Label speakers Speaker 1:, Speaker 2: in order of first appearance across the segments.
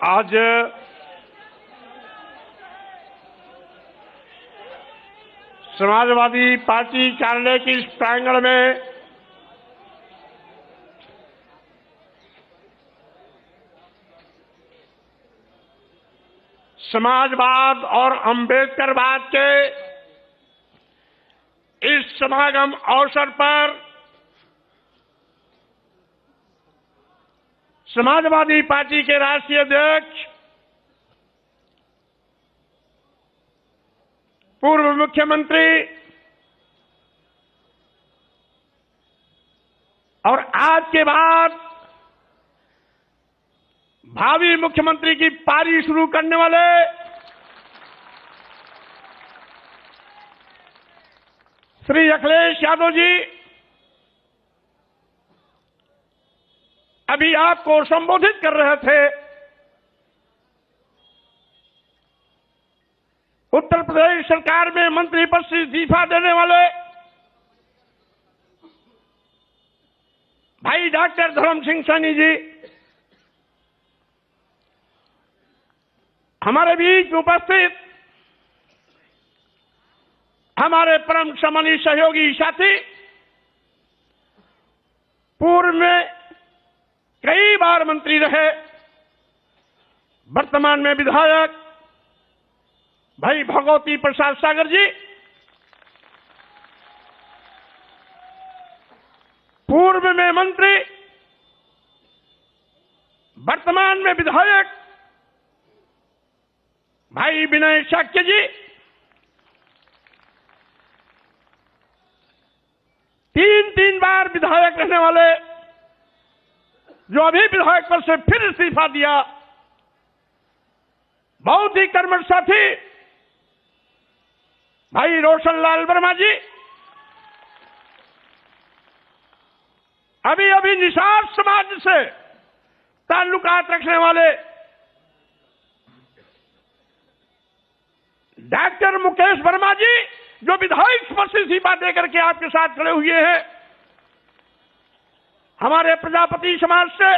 Speaker 1: आज समाजवादी पार्टी कार्यालय के इस प्रांगण में समाजवाद और अम्बेडकरवाद के इस समागम अवसर पर समाजवादी पार्टी के राष्ट्रीय अध्यक्ष पूर्व मुख्यमंत्री और आज के बाद भावी मुख्यमंत्री की पारी शुरू करने वाले श्री अखिलेश यादव जी अभी आपको संबोधित कर रहे थे। उत्तर प्रदेश सरकार में मंत्री पद से इस्तीफा देने वाले भाई डॉक्टर धर्म सिंह सैनी जी हमारे बीच उपस्थित हमारे परम सम्मानित सहयोगी साथी, पूर्व में कई बार मंत्री रहे, वर्तमान में विधायक भाई भगवती प्रसाद सागर जी, पूर्व में मंत्री वर्तमान में विधायक भाई विनय शाक्य जी, तीन बार विधायक रहने वाले जो अभी विधायक पद से फिर इस्तीफा दिया बहुत ही कर्मठ साथी भाई रोशन लाल वर्मा जी, अभी निषाद समाज से ताल्लुकात रखने वाले डॉक्टर मुकेश वर्मा जी जो विधायक पद से इस्तीफा देकर के आपके साथ खड़े हुए हैं, हमारे प्रजापति समाज से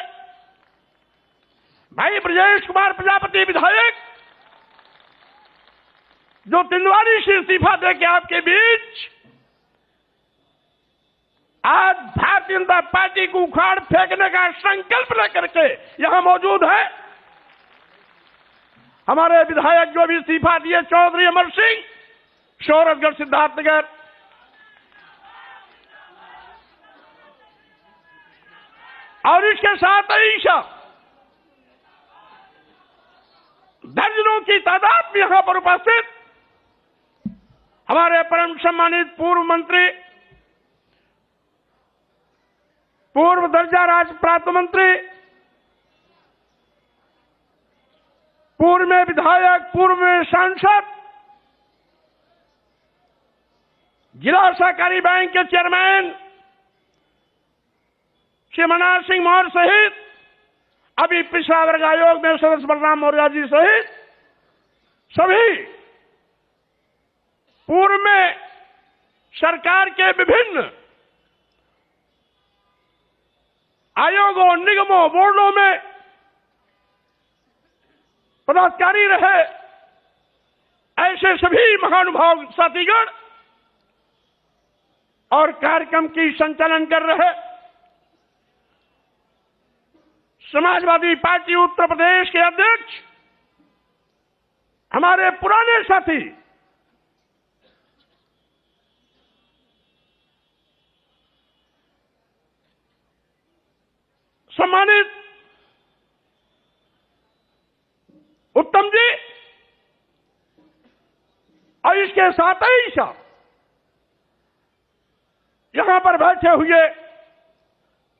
Speaker 1: भाई ब्रजेश कुमार प्रजापति विधायक जो तिंदवारी से इस्तीफा देकर आपके बीच आज भारतीय जनता पार्टी को उखाड़ फेंकने का संकल्प लेकर के यहां मौजूद है। हमारे विधायक जो भी इस्तीफा दिए चौधरी अमर सिंह शौरभगढ़ सिद्धार्थनगर, और इसके साथ ही दर्जनों की तादाद में यहां पर उपस्थित हमारे परम सम्मानित पूर्व मंत्री, पूर्व दर्जा राज्य प्राप्त मंत्री, पूर्व में विधायक, पूर्व में सांसद, जिला सहकारी बैंक के चेयरमैन श्री मनोहर सिंह मौर्य सहित अभी पिछड़ा वर्ग आयोग में सदस्य बलराम मौर्य जी सहित सभी पूर्व में सरकार के विभिन्न आयोगों, निगमों, बोर्डों में पदाधिकारी रहे ऐसे सभी महानुभाव साथीगण और कार्यक्रम की संचालन कर रहे समाजवादी पार्टी उत्तर प्रदेश के अध्यक्ष हमारे पुराने साथी सम्मानित उत्तम जी, और इसके साथ ही यहां पर बैठे हुए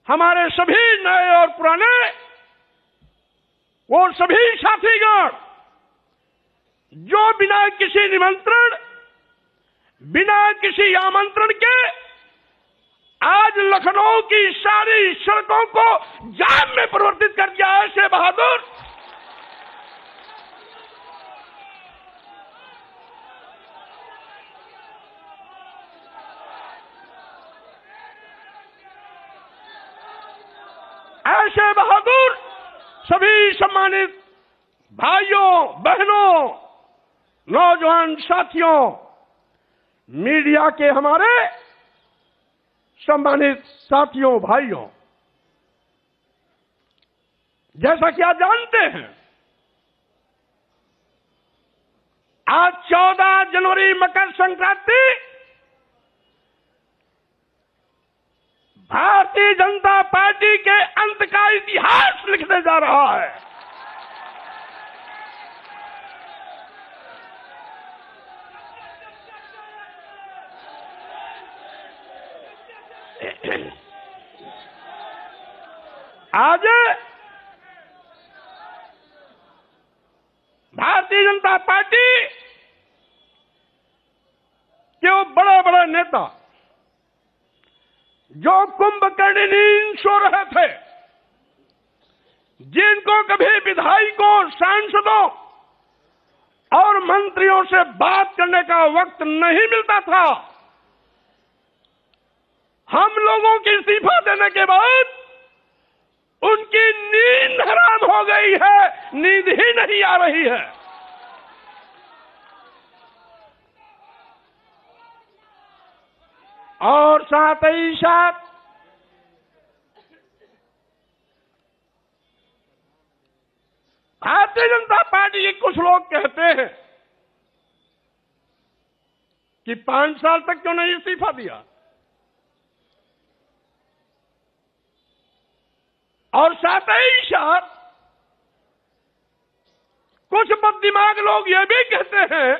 Speaker 1: हमारे सभी नए और पुराने वो सभी साथीगण जो बिना किसी निमंत्रण, बिना किसी आमंत्रण के आज लखनऊ की सारी सड़कों को जाम में परिवर्तित कर दिया है। ऐसे बहादुर सभी सम्मानित भाइयों बहनों, नौजवान साथियों, मीडिया के हमारे सम्मानित साथियों, भाइयों, जैसा कि आप जानते हैं, आज 14 जनवरी मकर संक्रांति भारतीय जनता पार्टी के अंत का इतिहास लिखने जा रहा है। आज भारतीय जनता पार्टी के वो बड़े बड़े नेता जो कुंभकर्ण नींद सो रहे थे, जिनको कभी विधायकों, सांसदों और मंत्रियों से बात करने का वक्त नहीं मिलता था, हम लोगों के इस्तीफा देने के बाद उनकी नींद हराम हो गई है, नींद ही नहीं आ रही है। और साथ ही साथ भारतीय जनता पार्टी के कुछ लोग कहते हैं कि 5 साल तक क्यों नहीं इस्तीफा दिया, और साथ ही साथ कुछ बददिमाग लोग ये भी कहते हैं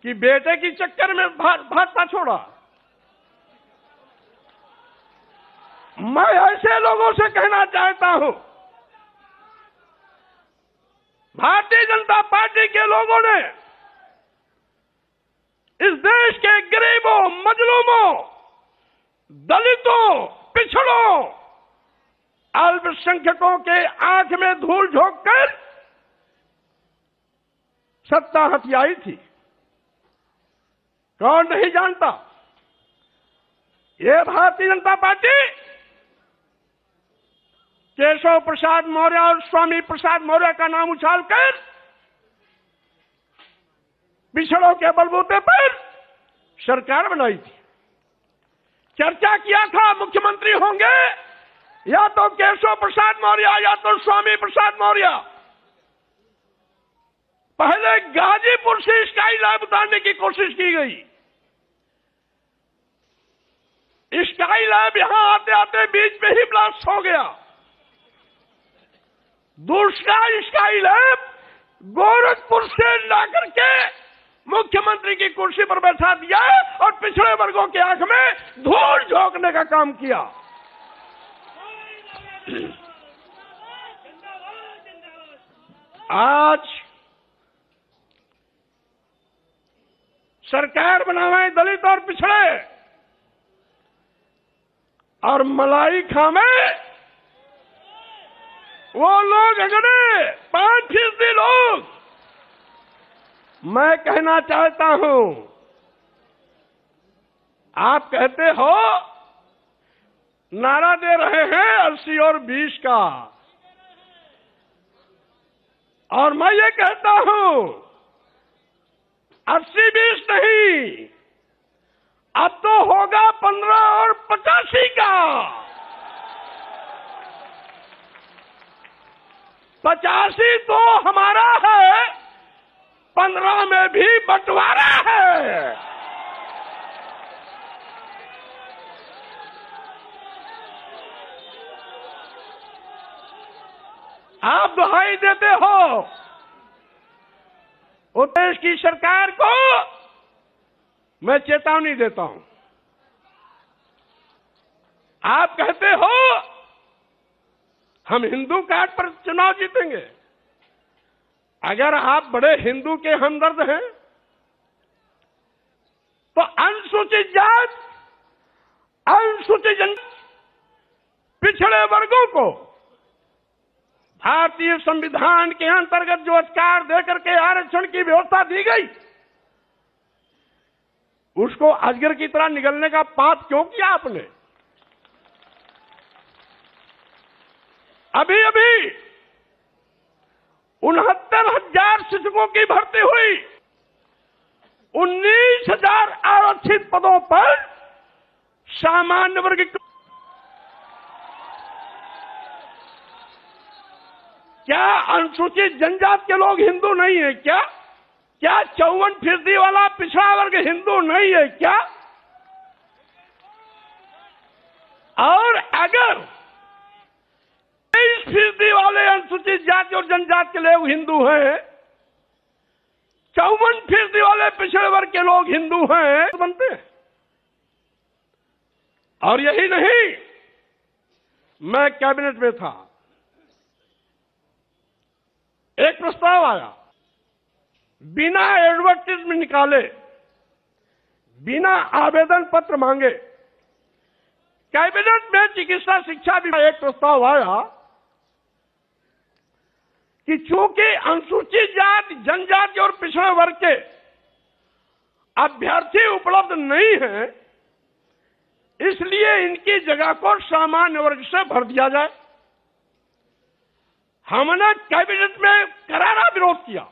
Speaker 1: कि बेटे की चक्कर में भाजपा छोड़ा। मैं ऐसे लोगों से कहना चाहता हूं, भारतीय जनता पार्टी के लोगों ने इस देश के गरीबों, मजलूमों, दलितों, पिछड़ों, अल्पसंख्यकों के आंख में धूल झोंककर सत्ता हथियाई थी। कौन नहीं जानता? ये भारतीय जनता पार्टी केशव प्रसाद मौर्य और स्वामी प्रसाद मौर्य का नाम उछालकर पिछड़ों के बलबूते पर सरकार बनाई थी। चर्चा किया था मुख्यमंत्री होंगे या तो केशव प्रसाद मौर्य या तो स्वामी प्रसाद मौर्य। पहले गाजीपुर से स्काई लैब उतारने की कोशिश की गई। स्काई लैब यहां आते आते बीच में ही ब्लास्ट हो गया। दूसरा स्काई लैब गोरखपुर से लाकर के मुख्यमंत्री की कुर्सी पर बैठा दिया और पिछड़े वर्गों की आंख में धूल झोंकने का काम किया। आज सरकार बनावे दलित और पिछड़े, और मलाई खामे वो लोग अगड़े 5% लोग। मैं कहना चाहता हूं, आप कहते हो नारा दे रहे हैं 80 और 20 का, और मैं ये कहता हूं 80-20 नहीं, अब तो होगा 15 और 85 का। 85 तो हमारा है, 15 में भी बंटवारा है। आप दुहाई देते हो उस देश की सरकार को, मैं चेतावनी देता हूं। आप कहते हो हम हिंदू कार्ड पर चुनाव जीतेंगे। अगर आप बड़े हिंदू के हमदर्द हैं तो अनुसूचित जात, अनुसूचित जनजाति, पिछड़े वर्गों को भारतीय संविधान के अंतर्गत जो अधिकार देकर के आरक्षण की व्यवस्था दी गई, उसको अजगर की तरह निगलने का पाप क्यों किया आपने? अभी अभी 69,000 शिक्षकों की भर्ती हुई, 19,000 आरक्षित पदों पर सामान्य वर्ग की। क्या अनुसूचित जनजाति के लोग हिंदू नहीं है क्या? क्या 54% वाला पिछड़ा वर्ग हिंदू नहीं है क्या? और अगर 23% वाले अनुसूचित जाति और जनजाति के लोग हिंदू हैं, 54% वाले पिछड़े वर्ग के लोग हिंदू हैं, बनते हैं। और यही नहीं, मैं कैबिनेट में था, एक प्रस्ताव आया, बिना एडवर्टाइजमेंट निकाले, बिना आवेदन पत्र मांगे, कैबिनेट में चिकित्सा शिक्षा विभाग एक प्रस्ताव आया कि चूंकि अनुसूचित जाति, जनजाति और पिछड़े वर्ग के अभ्यर्थी उपलब्ध नहीं है, इसलिए इनकी जगह को सामान्य वर्ग से भर दिया जाए। हमने कैबिनेट में करारा विरोध किया।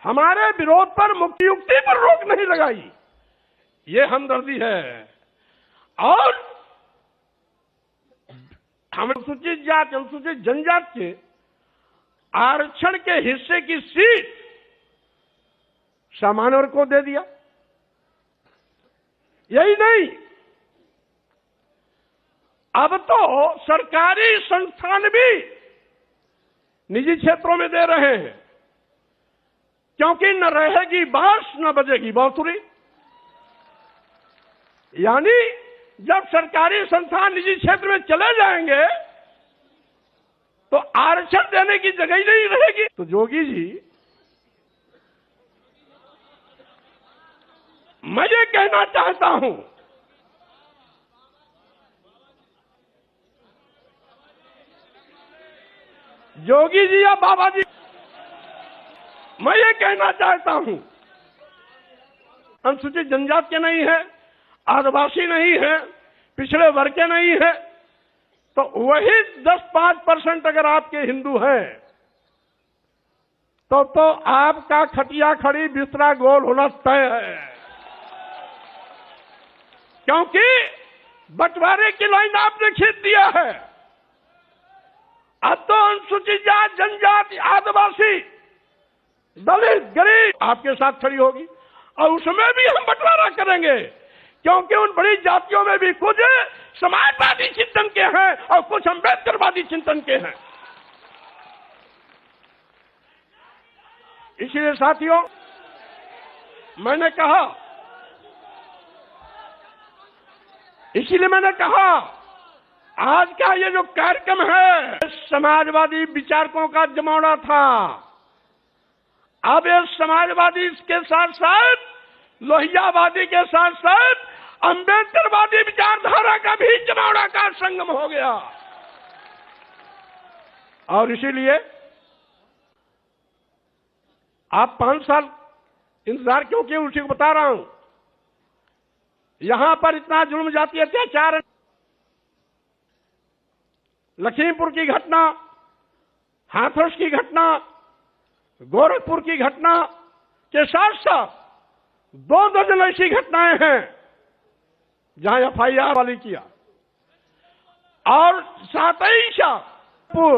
Speaker 1: हमारे विरोध पर मुक्ति पर रोक नहीं लगाई, ये हमदर्दी है। और हम अनुसूचित जाति, अनुसूचित जनजाति के आरक्षण के हिस्से की सीट सामान्य वर्ग को दे दिया। यही नहीं, अब तो सरकारी संस्थान भी निजी क्षेत्रों में दे रहे हैं, क्योंकि न रहेगी बांस न बजेगी बांसुरी। यानी जब सरकारी संस्थान निजी क्षेत्र में चले जाएंगे तो आरक्षण देने की जगह ही नहीं रहेगी। तो जोगी जी, मैं ये कहना चाहता हूं, जोगी जी या बाबा जी, मैं ये कहना चाहता हूं, अनुसूचित जनजाति के नहीं है, आदिवासी नहीं है, पिछड़े वर्ग के नहीं है, तो वही 10-5% अगर आपके हिंदू हैं तो आपका खटिया खड़ी बिस्तरा गोल होना तय है। क्योंकि बंटवारे की लाइन आपने खींच दिया है। अब तो अनुसूचित जाति, जनजाति, आदिवासी, दलित, गरीब आपके साथ खड़ी होगी, और उसमें भी हम बंटवारा करेंगे, क्योंकि उन बड़ी जातियों में भी कुछ समाजवादी चिंतन के हैं और कुछ अम्बेडकरवादी चिंतन के हैं। इसलिए साथियों, मैंने कहा आज का ये जो कार्यक्रम है, समाजवादी विचारकों का जमावड़ा था। अब ये समाजवादी के साथ साथ, लोहियावादी के साथ साथ अम्बेडकरवादी विचारधारा का भी जमावड़ा का संगम हो गया। और इसीलिए आप 5 साल इंतजार क्यों किए, उसी को बता रहा हूं। यहां पर इतना जुल्म, जाति अत्याचार, लखीमपुर की घटना, हाथरस की घटना, गोरखपुर की घटना के साथ साथ 2 दर्जन ऐसी घटनाएं हैं जहां एफआईआर वाली किया। और साथ ही शाहपुर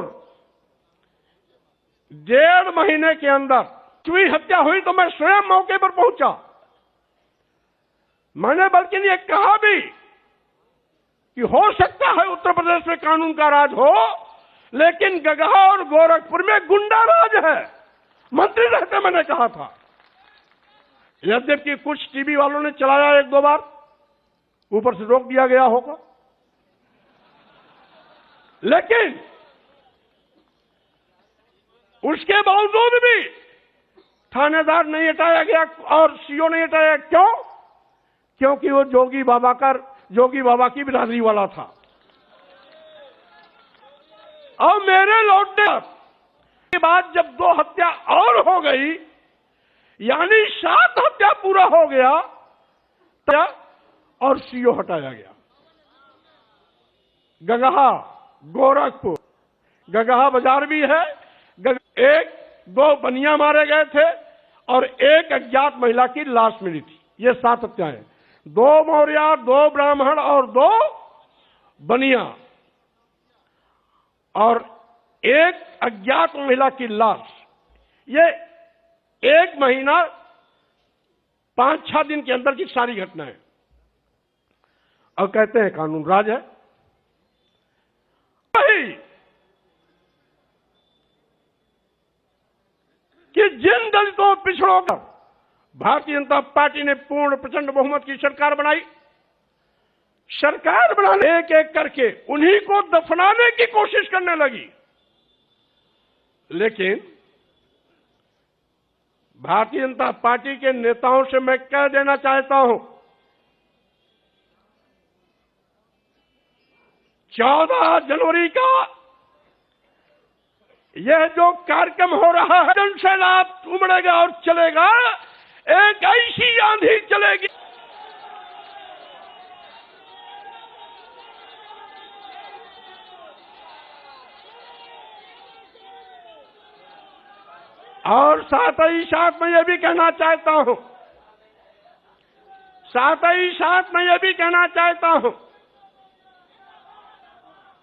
Speaker 1: 1.5 महीने के अंदर चुई हत्या हुई तो मैं स्वयं मौके पर पहुंचा। मैंने बल्कि ये कहा भी कि हो सकता है उत्तर प्रदेश में कानून का राज हो, लेकिन गगहा और गोरखपुर में गुंडा राज है। मंत्री रहते मैंने कहा था। यद्यपि कुछ टीवी वालों ने चलाया 1-2 बार, ऊपर से रोक दिया गया होगा, लेकिन उसके बावजूद भी थानेदार नहीं हटाया गया और सीओ नहीं हटाया। क्यों? क्योंकि वो जोगी बाबा की बिरादरी वाला था। और मेरे लौटने के बाद जब 2 हत्या और हो गई, यानी 7 हत्या पूरा हो गया, और सीओ हटाया गया। गगहा, गोरखपुर, गगहा बाजार भी है। एक दो बनिया मारे गए थे और एक अज्ञात महिला की लाश मिली थी। ये 7 हत्याएं हैं। 2 मौर्य, 2 ब्राह्मण और 2 बनिया और एक अज्ञात महिला की लाश। ये 1 महीना 5-6 दिन के अंदर की सारी घटनाएं। और कहते हैं कानून राज है। कि जिन दलितों पिछड़ों का भारतीय जनता पार्टी ने पूर्ण प्रचंड बहुमत की सरकार बनाई, सरकार बनाने एक एक करके उन्हीं को दफनाने की कोशिश करने लगी। लेकिन भारतीय जनता पार्टी के नेताओं से मैं कह देना चाहता हूं, 14 जनवरी का यह जो कार्यक्रम हो रहा है, जनसैलाब उमड़ेगा और चलेगा। एक ऐसी आंधी चलेगी और साथ ही साथ मैं यह भी कहना चाहता हूं,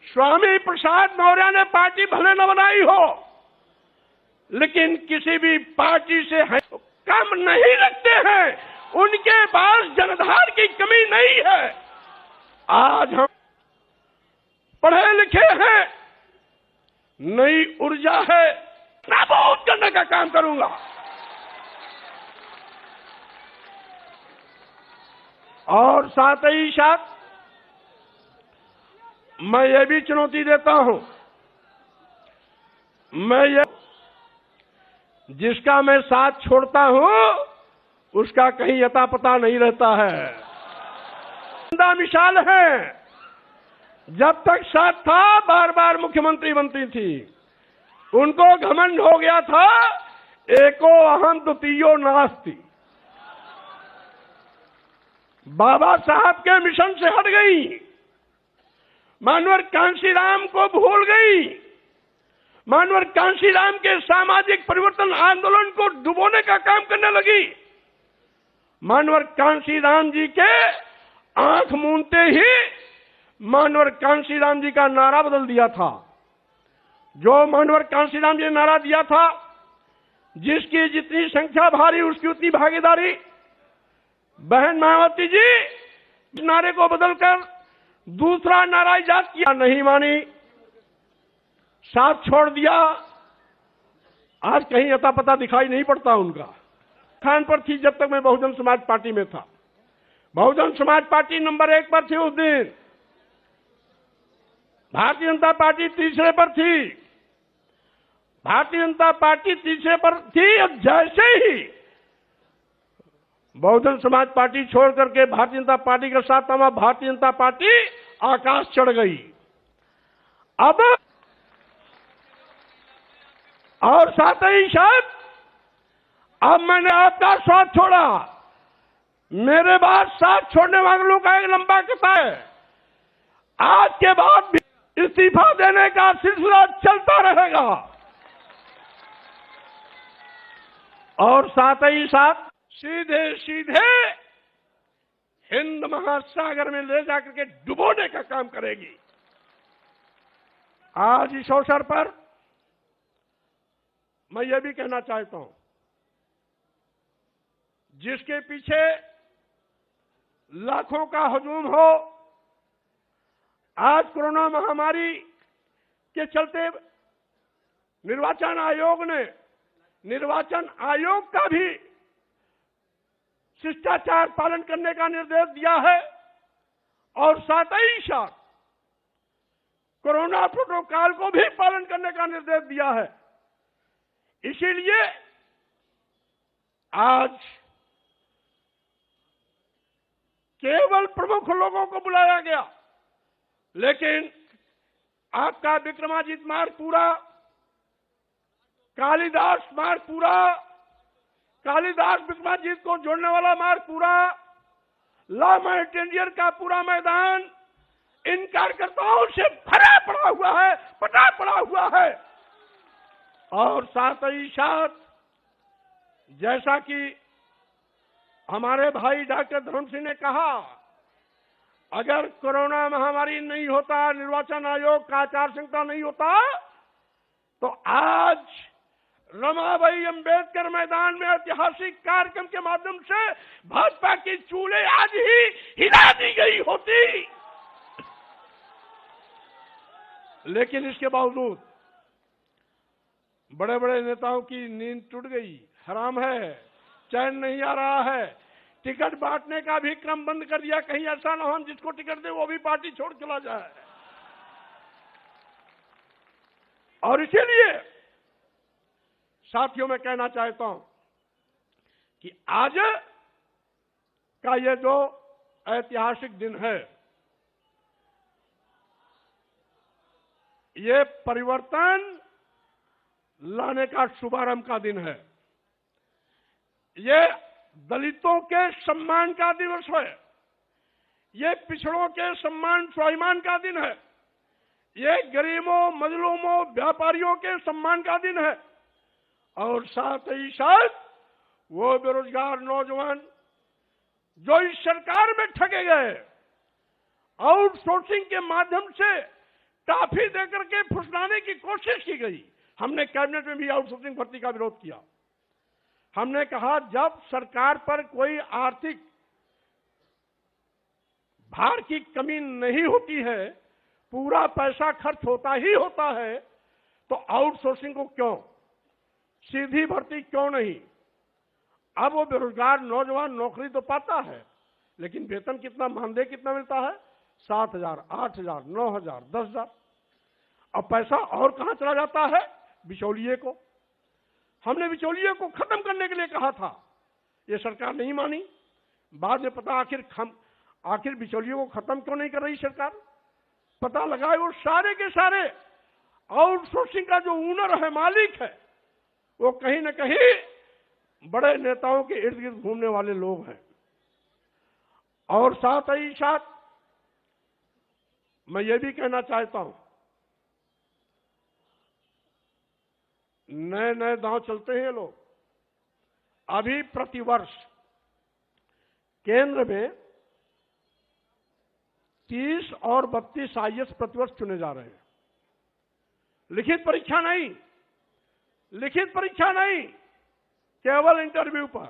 Speaker 1: स्वामी प्रसाद मौर्य ने पार्टी भले न बनाई हो, लेकिन किसी भी पार्टी से कम नहीं रखते हैं। उनके पास जनधार की कमी नहीं है। आज हम पढ़े लिखे हैं, नई ऊर्जा है, नाबूद करने का काम करूंगा। और साथ ही साथ मैं ये भी चुनौती देता हूं, जिसका मैं साथ छोड़ता हूं उसका कहीं अता पता नहीं रहता है। मिसाल है, जब तक साथ था बार बार मुख्यमंत्री बनती थी, उनको घमंड हो गया था, एको अहम द्वितीयो नास्ति। बाबा साहब के मिशन से हट गई, मानवर कांशीराम को भूल गई, मानवर कांशीराम के सामाजिक परिवर्तन आंदोलन को डुबोने का काम करने लगी। मानवर कांशीराम जी के आंख मूंदते ही मानवर कांशीराम जी का नारा बदल दिया था। जो मानवर कांशीराम जी ने नारा दिया था, जिसकी जितनी संख्या भारी उसकी उतनी भागीदारी, बहन मायावती जी नारे को बदलकर दूसरा नारा इजाद किया, नहीं मानी, साथ छोड़ दिया। आज कहीं अता पता दिखाई नहीं पड़ता उनका। स्थान पर थी जब तक मैं बहुजन समाज पार्टी में था। बहुजन समाज पार्टी नंबर 1 पर थी उस दिन, भारतीय जनता पार्टी तीसरे पर थी। भारतीय जनता पार्टी तीसरे पर थी। अब जैसे ही बहुजन समाज पार्टी छोड़ करके भारतीय जनता पार्टी के साथ था, भारतीय जनता पार्टी आकाश चढ़ गई। अब और साथ ही साथ अब मैंने आपका साथ छोड़ा। मेरे बाद साथ छोड़ने वालों का एक लंबा कतार है। आज के बाद भी इस्तीफा देने का सिलसिला चलता रहेगा। और साथ ही साथ सीधे सीधे हिंद महासागर में ले जाकर के डुबोने का काम करेगी। आज इस अवसर पर मैं ये भी कहना चाहता हूं, जिसके पीछे लाखों का हुजूम हो, आज कोरोना महामारी के चलते निर्वाचन आयोग का भी शिष्टाचार पालन करने का निर्देश दिया है और साथ ही साथ कोरोना प्रोटोकॉल को भी पालन करने का निर्देश दिया है। इसीलिए आज केवल प्रमुख लोगों को बुलाया गया, लेकिन आपका विक्रमादित्य मार्ग पूरा, कालिदास मार्ग पूरा, कालिदास विक्रमादित्य को जोड़ने वाला मार्ग पूरा, ला माउंटेनियर का पूरा मैदान, इन कार्यकर्ताओं से भरा पड़ा हुआ है, पटा पड़ा हुआ है। और साथ ही साथ जैसा कि हमारे भाई डॉक्टर धर्म सिंह ने कहा, अगर कोरोना महामारी नहीं होता, निर्वाचन आयोग का आचार संहिता नहीं होता, तो आज रमाबाई अंबेडकर मैदान में ऐतिहासिक कार्यक्रम के माध्यम से भाजपा की चूल्हे आज ही हिला दी गई होती। लेकिन इसके बावजूद बड़े बड़े नेताओं की नींद टूट गई, हराम है, चैन नहीं आ रहा है। टिकट बांटने का भी क्रम बंद कर दिया, कहीं ऐसा ना हो हम जिसको टिकट दे वो भी पार्टी छोड़ चला जाए। और इसीलिए साथियों मैं कहना चाहता हूं कि आज का ये जो ऐतिहासिक दिन है, ये परिवर्तन लाने का शुभारंभ का दिन है। ये दलितों के सम्मान का दिवस है, ये पिछड़ों के सम्मान स्वाभिमान का दिन है, ये गरीबों, मजलूमों, व्यापारियों के सम्मान का दिन है। और साथ ही साथ वो बेरोजगार नौजवान जो इस सरकार में ठगे गए, आउटसोर्सिंग के माध्यम से टाफी देकर के फुसलाने की कोशिश की गई। हमने कैबिनेट में भी आउटसोर्सिंग भर्ती का विरोध किया। हमने कहा जब सरकार पर कोई आर्थिक भार की कमी नहीं होती है, पूरा पैसा खर्च होता ही होता है, तो आउटसोर्सिंग को क्यों, सीधी भर्ती क्यों नहीं। अब वो बेरोजगार नौजवान नौकरी तो पाता है, लेकिन वेतन कितना, मानदेय कितना मिलता है? 7,000, 8,000, 9,000, 10,000। अब पैसा और कहां चला जाता है? बिचौलिए को। हमने बिचौलिए को खत्म करने के लिए कहा था, ये सरकार नहीं मानी। बाद में पता आखिर बिचौलिए को खत्म क्यों नहीं कर रही सरकार, पता लगाए वो सारे के सारे आउटसोर्सिंग का जो ओनर है, मालिक है, वो कहीं न कहीं बड़े नेताओं के इर्द गिर्द घूमने वाले लोग हैं। और साथ ही साथ मैं ये भी कहना चाहता हूं, नए नए दांव चलते हैं लोग। अभी प्रतिवर्ष केंद्र में 30 और 32 आईएएस प्रतिवर्ष चुने जा रहे हैं। लिखित परीक्षा नहीं, लिखित परीक्षा नहीं, केवल इंटरव्यू पर।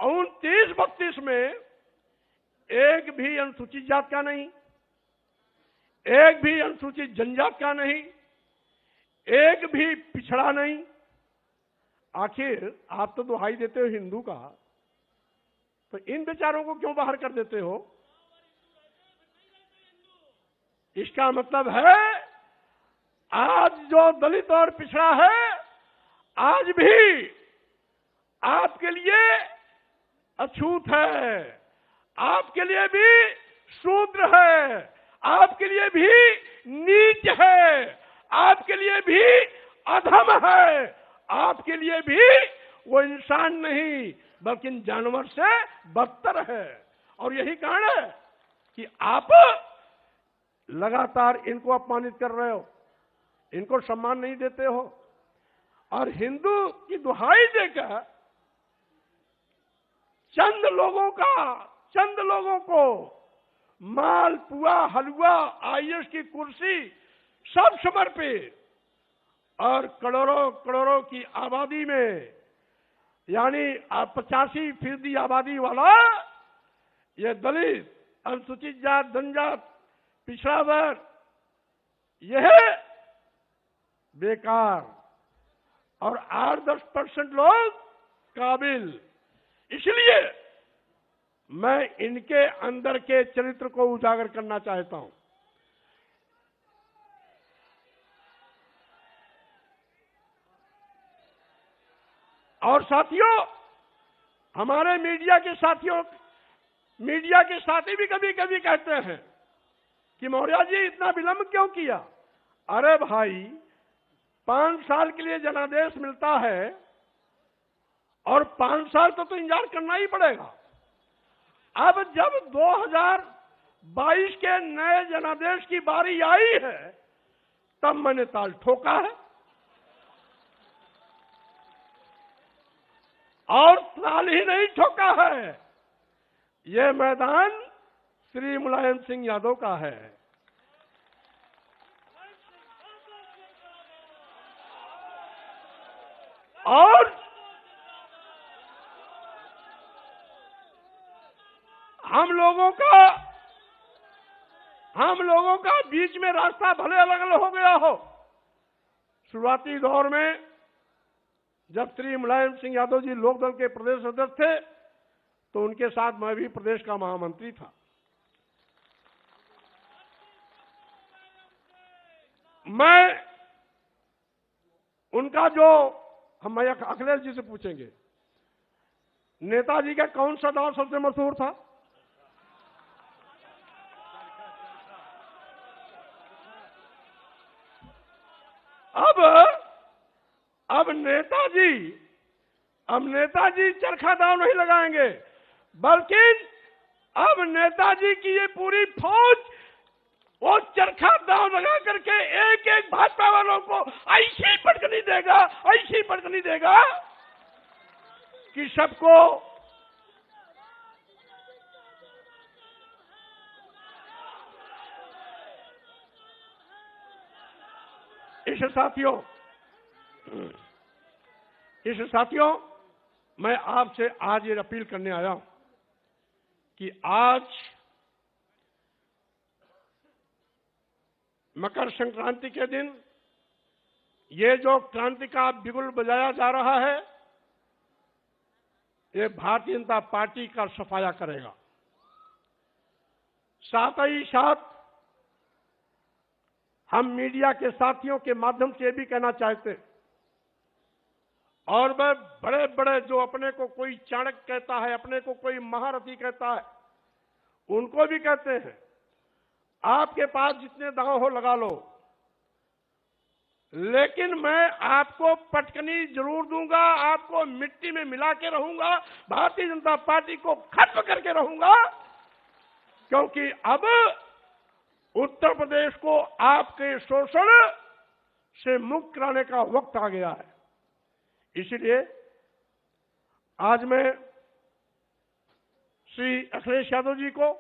Speaker 1: और 30-32 में एक भी अनुसूचित जात का नहीं, एक भी अनुसूचित जनजात का नहीं, एक भी पिछड़ा नहीं। आखिर आप तो दुहाई देते हो हिंदू का, तो इन बेचारों को क्यों बाहर कर देते हो? इसका मतलब है आज जो दलित और पिछड़ा है, आज भी आपके लिए अछूत है, आपके लिए भी शूद्र है, आपके लिए भी नीच है, आपके लिए भी अधम है, आपके लिए भी वो इंसान नहीं बल्कि जानवर से बदतर है। और यही कारण है कि आप लगातार इनको अपमानित कर रहे हो, इनको सम्मान नहीं देते हो। और हिंदू की दुहाई देकर चंद लोगों को माल पुआ हलवा आईएएस की कुर्सी सब समर्पित, और करोड़ों करोड़ों की आबादी में, यानी 85% आबादी वाला ये दलित, अनुसूचित जात, जनजात, पिछड़ा वर्ग, यह बेकार, और 8-10% लोग काबिल। इसलिए मैं इनके अंदर के चरित्र को उजागर करना चाहता हूं। और साथियों, हमारे मीडिया के साथी भी कभी कभी कहते हैं कि मौर्य जी इतना विलंब क्यों किया? अरे भाई, 5 साल के लिए जनादेश मिलता है और 5 साल तो इंतजार करना ही पड़ेगा। अब जब 22 के नए जनादेश की बारी आई है, तब मैंने ताल ठोका है और ताल ही नहीं ठोका है। यह मैदान श्री मुलायम सिंह यादव का है। और हम लोगों का बीच में रास्ता भले अलग अलग हो गया हो। शुरुआती दौर में जब श्री मुलायम सिंह यादव जी लोकदल के प्रदेश अध्यक्ष थे, तो उनके साथ मैं भी प्रदेश का महामंत्री था। मैं उनका जो हम अखिलेश जी से पूछेंगे, नेताजी का कौन सा दांव सबसे मशहूर था? अब नेताजी चरखा दांव नहीं लगाएंगे, बल्कि अब नेताजी की ये पूरी फौज वो चरखा दांव लगा करके एक एक भाजपा वालों को ऐसी पटकनी देगा कि सबको इस साथियों मैं आपसे आज ये अपील करने आया हूं कि आज मकर संक्रांति के दिन ये जो क्रांति का बिगुल बजाया जा रहा है, ये भारतीय जनता पार्टी का सफाया करेगा। साथ ही साथ हम मीडिया के साथियों के माध्यम से भी कहना चाहते, और वह बड़े बड़े जो अपने को कोई चाणक्य कहता है, अपने को कोई महारथी कहता है, उनको भी कहते हैं आपके पास जितने दांव हो लगा लो, लेकिन मैं आपको पटकनी जरूर दूंगा, आपको मिट्टी में मिला के रहूंगा, भारतीय जनता पार्टी को खत्म करके रहूंगा। क्योंकि अब उत्तर प्रदेश को आपके शोषण से मुक्त कराने का वक्त आ गया है। इसलिए आज मैं श्री अखिलेश यादव जी को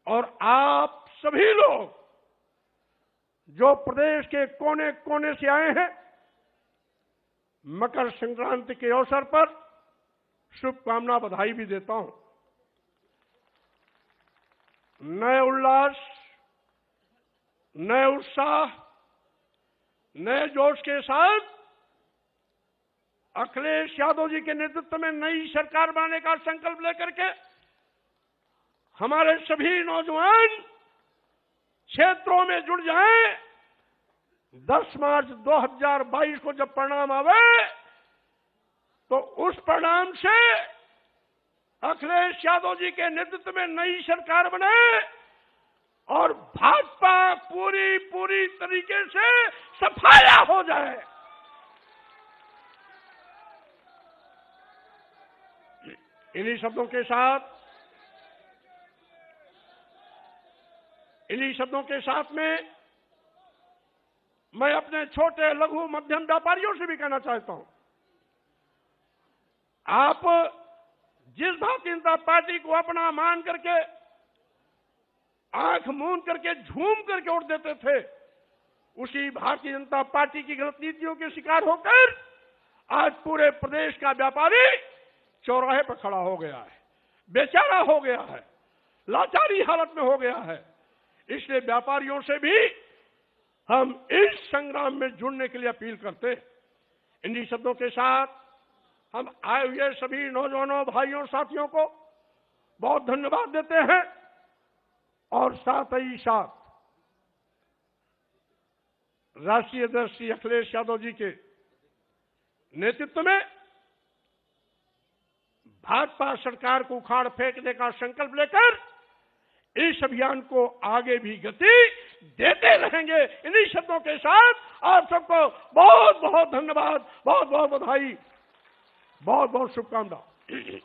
Speaker 1: और आप सभी लोग जो प्रदेश के कोने कोने से आए हैं, मकर संक्रांति के अवसर पर शुभकामना बधाई भी देता हूं। नए उल्लास, नए उत्साह, नए जोश के साथ अखिलेश यादव जी के नेतृत्व में नई सरकार बनाने का संकल्प लेकर के हमारे सभी नौजवान क्षेत्रों में जुड़ जाएं। 10 मार्च 2022 को जब परिणाम आवे, तो उस परिणाम से अखिलेश यादव जी के नेतृत्व में नई सरकार बने और भाजपा पूरी तरीके से सफाया हो जाए। इन्हीं शब्दों के साथ में मैं अपने छोटे लघु मध्यम व्यापारियों से भी कहना चाहता हूं, आप जिस भारतीय जनता पार्टी को अपना मान करके, आंख मूंद करके, झूम करके वोट देते थे, उसी भारतीय जनता पार्टी की गलत नीतियों के शिकार होकर आज पूरे प्रदेश का व्यापारी चौराहे पर खड़ा हो गया है, बेचारा हो गया है, लाचारी हालत में हो गया है। इसलिए व्यापारियों से भी हम इस संग्राम में जुड़ने के लिए अपील करते हैं। इन्हीं शब्दों के साथ हम आए हुए सभी नौजवानों, भाइयों, साथियों को बहुत धन्यवाद देते हैं और साथ ही साथ राष्ट्रीय अध्यक्ष श्री अखिलेश यादव जी के नेतृत्व में भाजपा सरकार को उखाड़ फेंकने का संकल्प लेकर इस अभियान को आगे भी गति देते रहेंगे। इन्हीं शब्दों के साथ आप सबको बहुत बहुत धन्यवाद, बहुत बहुत बधाई, बहुत बहुत शुभकामनाएं।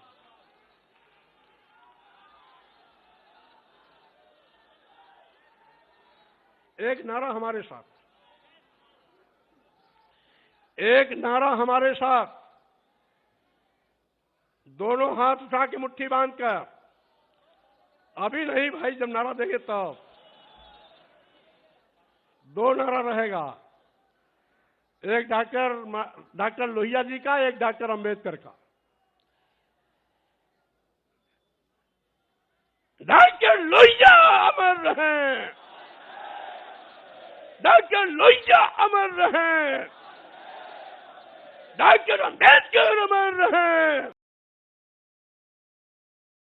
Speaker 1: एक नारा हमारे साथ, एक नारा हमारे साथ, दोनों हाथ उठा के मुट्ठी बांधकर, अभी नहीं भाई, जब नारा देंगे तब। दो नारा रहेगा, एक डॉक्टर लोहिया जी का, एक डॉक्टर अंबेडकर का। डॉक्टर लोहिया अमर रहे, डॉक्टर लोहिया अमर रहे, डॉक्टर अंबेडकर अमर रहे।